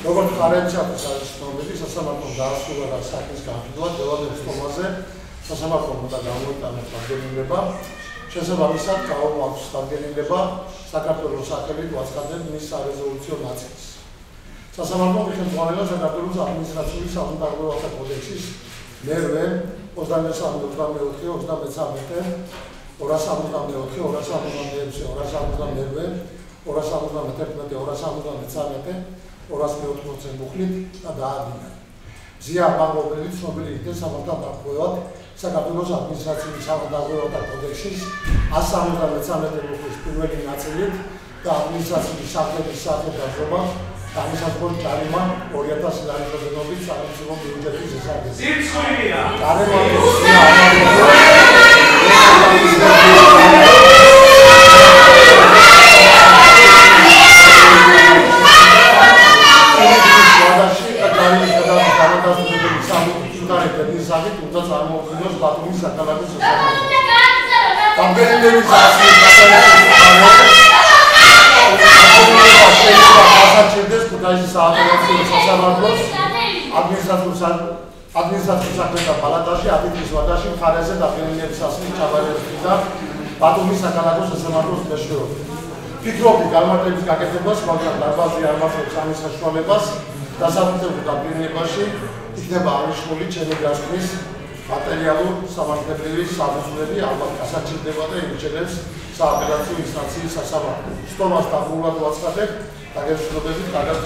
როგორც ხარებისათვის არის ცნობილი, სასამართლომ დაასრულა და საქმის განხილვა დევადების თომაზე სასამართლომ უნდა გამოიტანოს დადგენილება. შესაბამისად, გაუმართოს დადგენილება საქართველოს სახელით ვაცხადებ მის სარეზოლუციო ნაწილს. სასამართლომ ხელმძღვანელა საქართველოს ადმინისტრაციული სამართლებრივი კოდექსის მერვე 23-24-263 271 მუხლით და დაადგინა. ზია მაღლობელი ცნობილი იქნა სამართალ დარღვევად საქართველოს ადმინისტრაციული სამართლებრივი კოდექსის 173 მუხლის პირველი ნაწილით და ადმინისტრაციული საფრთხის სახელდაზრობა განისაზღვრა ჯარიმა 2000 ლარის ოდენობით სახელმწიფო ბიუჯეტის შესაძლებლად. სიცხვილია. ადმინისტრაციული საქმეთა პალატაში აფეთქის ვადაში მხარეზე დადგენილების ასლით ჩაბარების და ბათუმის საკალათო სასამართლოს მეშვეობით. ფიქრობდი განმარტების გაკეთებას, მაგრამ დარბაზი არ მართავს ამის საშუალებას დასაბუთებულ დადგენილებაში იქნება აღნიშნული ჩემი გასვლის მატერიალურ სამართლებრივი საფუძვლები ალბათ გასაჩნდება და იმჩნევს სააპელაციო ინსტანციის სასამართლო. სტომას დაღუპულად ვაცხადებ დაგესრულებით კარგად